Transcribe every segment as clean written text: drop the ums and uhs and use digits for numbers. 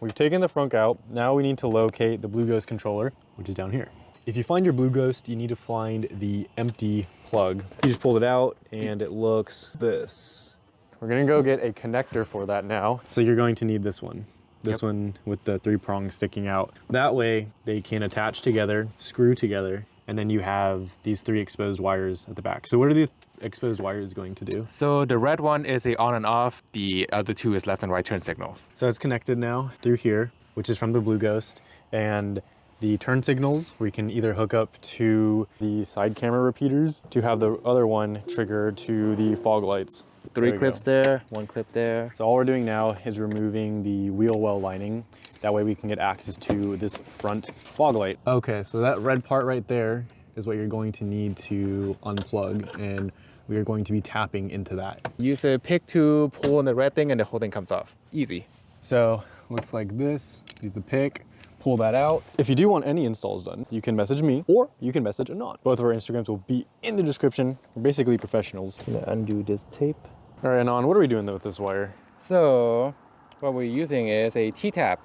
We've taken the frunk out. Now we need to locate the BlueGhozt controller, which is down here. If you find your BlueGhozt, you need to find the empty plug. You just pulled it out and it looks this. We're gonna go get a connector for that now. So you're going to need this one. This one with the 3 prongs sticking out. That way they can attach together, screw together, and then you have these 3 exposed wires at the back. So what are the exposed wires going to do? So the red one is a on and off. The other 2 is left and right turn signals. So it's connected now through here, which is from the BlueGhozt. And the turn signals, we can either hook up to the side camera repeaters to have the other one trigger to the fog lights. 3 clips there, 1 clip there. So all we're doing now is removing the wheel well lining. That way we can get access to this front fog light. Okay, so that red part right there is what you're going to need to unplug, and we are going to be tapping into that. Use a pick to pull on the red thing and the whole thing comes off. Easy. So looks like this. Use the pick, pull that out. If you do want any installs done, you can message me or you can message Anon. Both of our Instagrams will be in the description. We're basically professionals. I'm gonna undo this tape. All right, Anon, what are we doing though with this wire? So what we're using is a T-tap.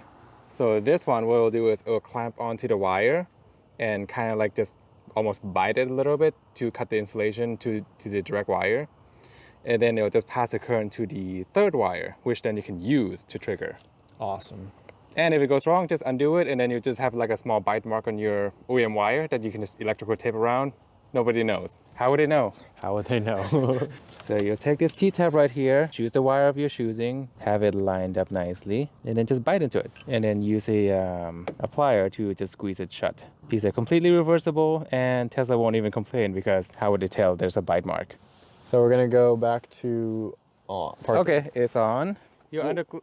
So this one, what we'll do is it'll clamp onto the wire and kind of like just almost bite it a little bit to cut the insulation to the direct wire. And then it'll just pass the current to the 3rd wire, which then you can use to trigger. Awesome. And if it goes wrong, just undo it, and then you just have like a small bite mark on your OEM wire that you can just electrical tape around. Nobody knows. How would they know? How would they know? So you'll take this T-tab right here, choose the wire of your choosing, have it lined up nicely, and then just bite into it. And then use a plier to just squeeze it shut. These are completely reversible, and Tesla won't even complain because how would they tell there's a bite mark? So we're gonna go back to Okay, it's on.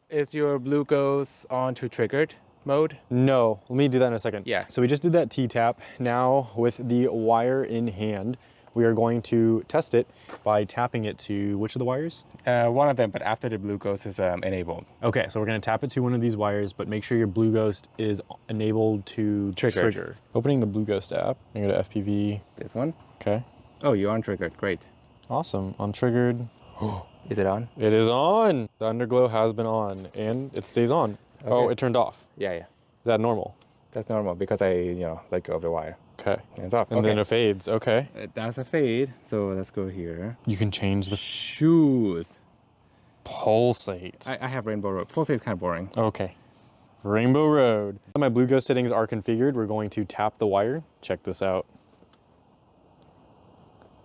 Is your BlueGhozt on to triggered mode? No, let me do that in a second. Yeah. So we just did that T-tap. Now with the wire in hand, we are going to test it by tapping it to which of the wires? One of them, but after the BlueGhozt is enabled. Okay, so we're gonna tap it to one of these wires, but make sure your BlueGhozt is enabled to trigger. Opening the BlueGhozt app, I go to FPV. This one? Okay. Oh, you're on triggered, great. Awesome, untriggered. Is it on? It is on. The Underglow has been on and it stays on. Okay. Oh, it turned off. Yeah. Is that normal? That's normal because I, let go of the wire. Okay. And it's off. And then it fades, okay. That's a fade, so let's go here. You can change the shoes. Pulsate. I have Rainbow Road. Pulsate is kind of boring. Okay. Rainbow Road. My BlueGhozt settings are configured. We're going to tap the wire. Check this out.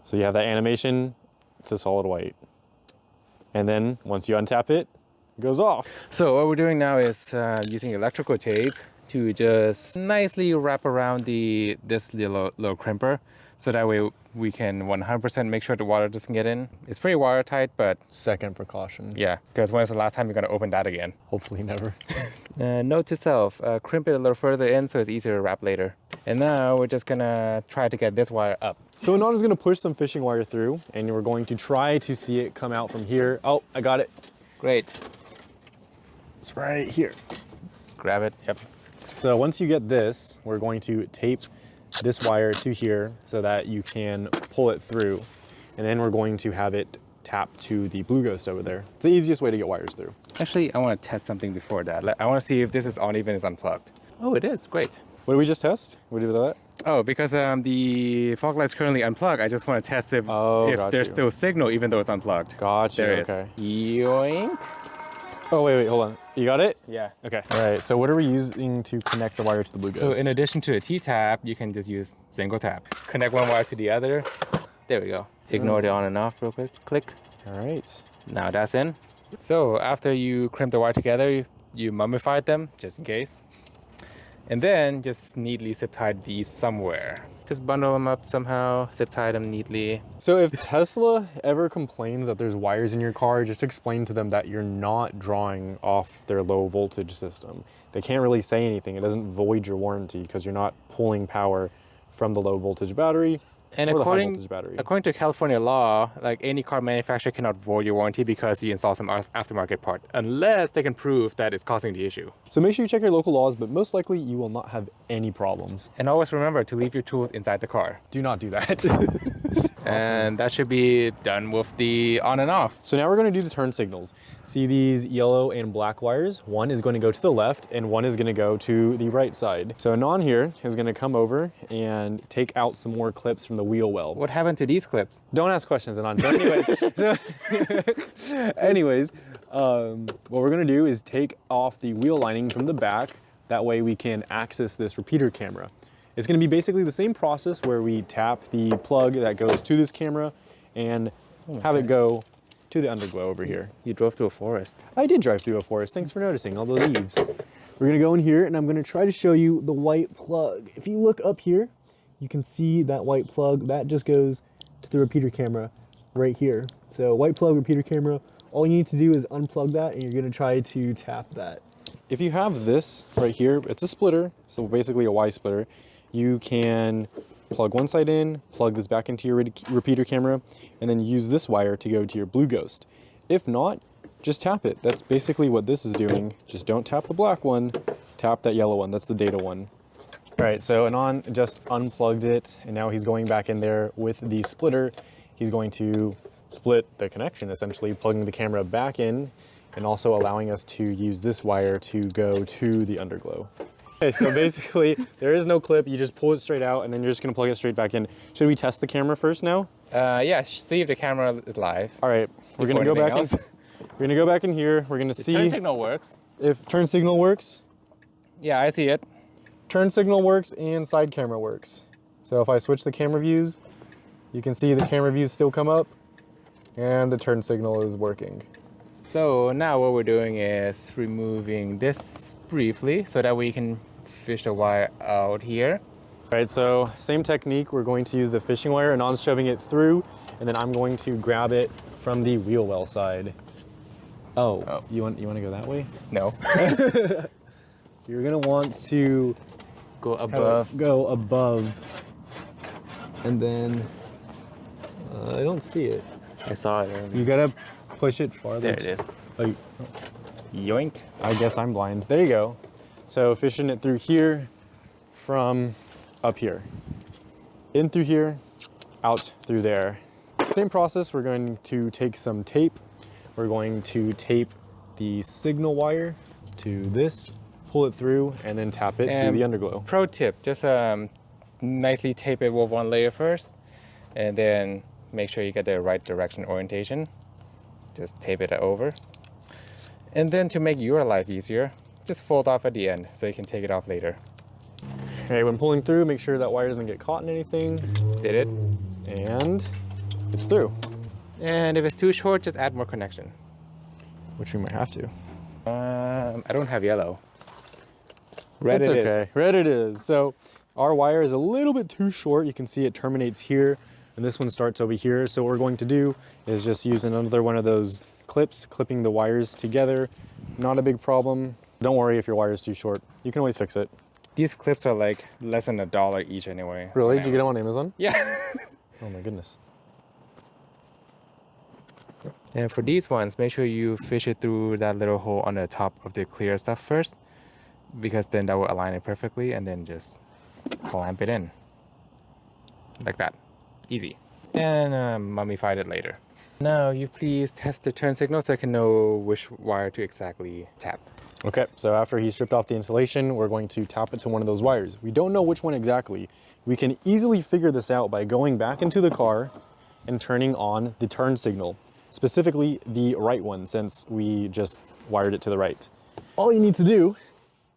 So you have that animation. It's a solid white. And then once you untap it, it goes off. So what we're doing now is using electrical tape to just nicely wrap around this little crimper. So that way we can 100% make sure the water doesn't get in. It's pretty watertight, but... Second precaution. Yeah, because when is the last time you're gonna open that again? Hopefully never. Note to self, crimp it a little further in so it's easier to wrap later. And now we're just gonna try to get this wire up. So Anon is gonna push some fishing wire through and we're going to try to see it come out from here. Oh, I got it. Great. It's right here. Grab it, yep. So once you get this, we're going to tape this wire to here so that you can pull it through. And then we're going to have it tap to the BlueGhozt over there. It's the easiest way to get wires through. Actually, I want to test something before that. I want to see if this is on even as unplugged. Oh, it is, great. What did we just test? What did we do with that? Oh, because the fog light's currently unplugged, I just want to test if there's still signal even though it's unplugged. Gotcha, there it okay. Is. Yoink. Oh, wait, hold on. You got it? Yeah. Okay. All right, so what are we using to connect the wire to the BlueGhozt? So in addition to the T-tap, you can just use single tap. Connect one wire to the other. There we go. Ignore the on and off real quick. Click. All right. Now that's in. So after you crimp the wire together, you mummified them, just in case. And then just neatly zip tie these somewhere. Just bundle them up somehow, zip tie them neatly. So if Tesla ever complains that there's wires in your car, just explain to them that you're not drawing off their low voltage system. They can't really say anything. It doesn't void your warranty because you're not pulling power from the low voltage battery. And according to California law, like any car manufacturer cannot void your warranty because you install some aftermarket part, unless they can prove that it's causing the issue. So make sure you check your local laws, but most likely you will not have any problems. And always remember to leave your tools inside the car. Do not do that. And that should be done with the on and off. So now we're going to do the turn signals. See these yellow and black wires? One is going to go to the left and one is going to go to the right side. So Anon here is going to come over and take out some more clips from the wheel well. What happened to these clips? Don't ask questions, Anon. So anyways, what we're going to do is take off the wheel lining from the back. That way we can access this repeater camera. It's going to be basically the same process where we tap the plug that goes to this camera and have it go to the Underglow over here. You drove through a forest. I did drive through a forest. Thanks for noticing all the leaves. We're going to go in here and I'm going to try to show you the white plug. If you look up here, you can see that white plug. That just goes to the repeater camera right here. So white plug, repeater camera. All you need to do is unplug that and you're going to try to tap that. If you have this right here, it's a splitter, so basically a Y splitter. You can plug one side in, plug this back into your repeater camera, and then use this wire to go to your BlueGhozt. If not, just tap it. That's basically what this is doing. Just don't tap the black one, tap that yellow one. That's the data one. All right, so Anon just unplugged it, and now he's going back in there with the splitter. He's going to split the connection, essentially, plugging the camera back in, and also allowing us to use this wire to go to the Underglow. Okay, so basically, there is no clip. You just pull it straight out, and then you're just gonna plug it straight back in. Should we test the camera first now? Yeah, see if the camera is live. All right, we're gonna go back in. We're gonna go back in here. We're gonna see turn signal works. If turn signal works. Yeah, I see it. Turn signal works and side camera works. So if I switch the camera views, you can see the camera views still come up, and the turn signal is working. So now what we're doing is removing this briefly so that we can fish the wire out here. All right, so same technique. We're going to use the fishing wire and Anon's shoving it through, and then I'm going to grab it from the wheel well side. Oh. You want to go that way? No. You're gonna want to Go above. Go above, and then I don't see it. I saw it earlier. You gotta push it farther. There it is. Oh, Yoink. I guess I'm blind. There you go. So fishing it through here from up here. In through here, out through there. Same process, we're going to take some tape. We're going to tape the signal wire to this, pull it through, and then tap it to the Underglow. Pro tip, just nicely tape it with one layer first, and then make sure you get the right direction orientation. Just tape it over. And then to make your life easier, just fold off at the end so you can take it off later. All right, when pulling through, make sure that wire doesn't get caught in anything. Did it? And it's through. And if it's too short, just add more connection. Which we might have to. I don't have yellow. Red it's it okay. is. Red it is. So our wire is a little bit too short. You can see it terminates here, and this one starts over here. So what we're going to do is just use another one of those clips, clipping the wires together. Not a big problem. Don't worry if your wire is too short. You can always fix it. These clips are like less than $1 each anyway. Really? Did you get them on Amazon? Yeah. Oh my goodness. And for these ones, make sure you fish it through that little hole on the top of the clear stuff first, because then that will align it perfectly, and then just clamp it in. Like that. Easy. And mummify it later. Now you please test the turn signal so I can know which wire to exactly tap. Okay, so after he stripped off the insulation, we're going to tap it to one of those wires. We don't know which one exactly. We can easily figure this out by going back into the car and turning on the turn signal, specifically the right one, since we just wired it to the right. All you need to do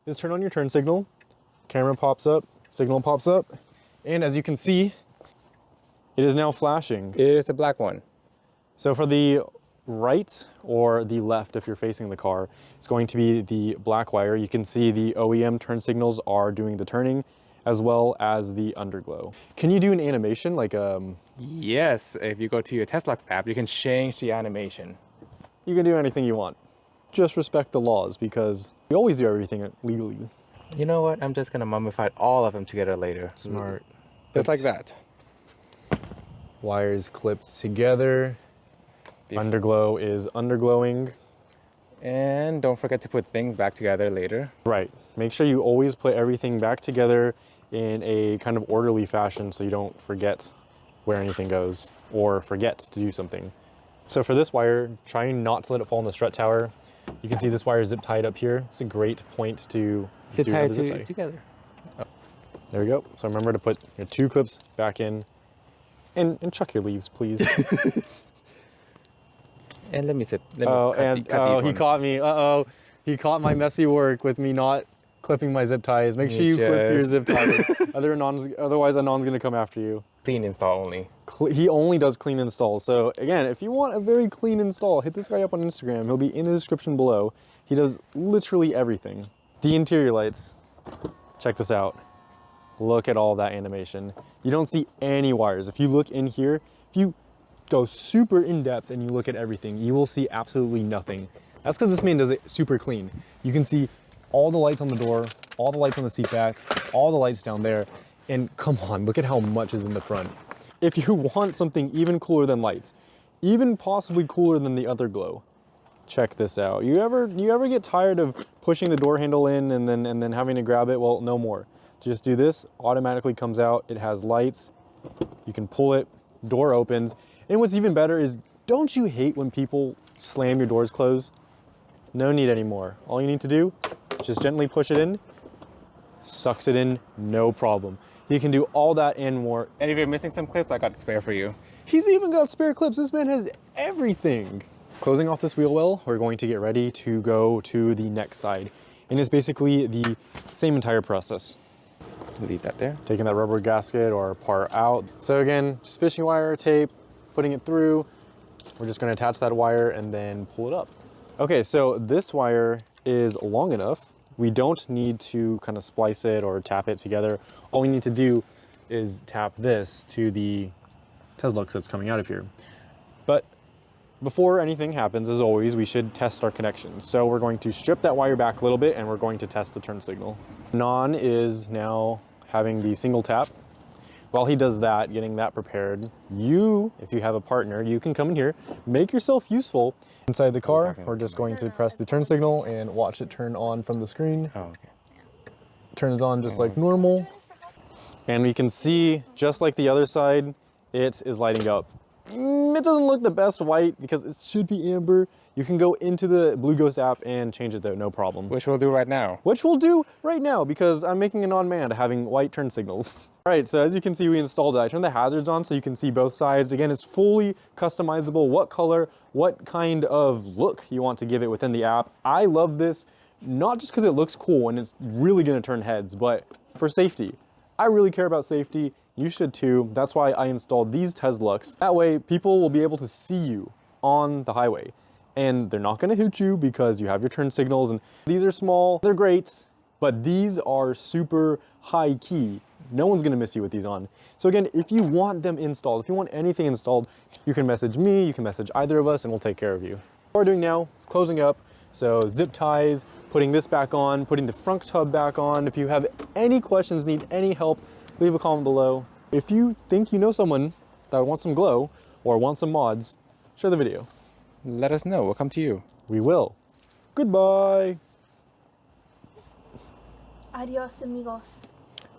is turn on your turn signal, camera pops up, signal pops up, and as you can see, it is now flashing. It is the black one. So for the right or the left, if you're facing the car, it's going to be the black wire. You can see the OEM turn signals are doing the turning, as well as the Underglow. Can you do an animation like Yes, if you go to your Tesla's app, you can change the animation. You can do anything you want. Just respect the laws, because we always do everything legally. You know what? I'm just gonna mummify all of them together later. Smart. Just like that. Wires clipped together. Underglow is underglowing. And don't forget to put things back together later. Right. Make sure you always put everything back together in a kind of orderly fashion so you don't forget where anything goes or forget to do something. So for this wire, trying not to let it fall in the strut tower. You can see this wire is zip tied up here. It's a great point to Zip do tie another zip tie. together. There we go. So remember to put your 2 clips back in and chuck your leaves, please. And let me cut He these ones. caught me. Uh-oh. He caught my messy work with me not clipping my zip ties. Make sure you clip your zip ties. Otherwise, Anon's going to come after you. Clean install only. He only does clean installs. So again, if you want a very clean install, hit this guy up on Instagram. He'll be in the description below. He does literally everything. The interior lights. Check this out. Look at all that animation. You don't see any wires. If you look in here, if you go super in depth and you look at everything, you will see absolutely nothing. That's because this man does it super clean. You can see all the lights on the door, all the lights on the seat back, all the lights down there, and come on, look at how much is in the front. If you want something even cooler than lights, even possibly cooler than the Underglow, check this out. You ever get tired of pushing the door handle in and then having to grab it? Well, no more. Just do this, automatically comes out. It has lights. You can pull it, door opens. And what's even better is, don't you hate when people slam your doors closed? No need anymore. All you need to do is just gently push it in, sucks it in, no problem. You can do all that and more. And if you're missing some clips, I got a spare for you. He's even got spare clips. This man has everything. Closing off this wheel well, we're going to get ready to go to the next side. And it's basically the same entire process. Leave that there. Taking that rubber gasket or part out. So again, just fishing wire, tape, putting it through. We're just gonna attach that wire and then pull it up. Okay, so this wire is long enough. We don't need to kind of splice it or tap it together. All we need to do is tap this to the Teslux that's coming out of here. But before anything happens, as always, we should test our connections. So we're going to strip that wire back a little bit and we're going to test the turn signal. Non is now having the single tap. While he does that, getting that prepared, you, if you have a partner, you can come in here, make yourself useful. Inside the car, we're just going to press the turn signal and watch it turn on from the screen. Oh, okay. Turns on just like normal. And we can see, just like the other side, it is lighting up. It doesn't look the best white because it should be amber. You can go into the BlueGhozt app and change it though, no problem. Which we'll do right now. Which we'll do right now because I'm making an on-man having white turn signals. All right, so as you can see, we installed it. I turned the hazards on so you can see both sides. Again, it's fully customizable. What color, what kind of look you want to give it within the app. I love this, not just because it looks cool and it's really gonna turn heads, but for safety. I really care about safety. You should too. That's why I installed these Teslux. That way people will be able to see you on the highway and they're not gonna hoot you because you have your turn signals, and these are small, they're great, but these are super high key. No one's gonna miss you with these on. So again, if you want them installed, if you want anything installed, you can message me, you can message either of us, and we'll take care of you. What we're doing now is closing up. So zip ties, putting this back on, putting the frunk tub back on. If you have any questions, need any help, leave a comment below. If you think you know someone that wants some glow or wants some mods, share the video. Let us know. We'll come to you. We will. Goodbye. Adios, amigos.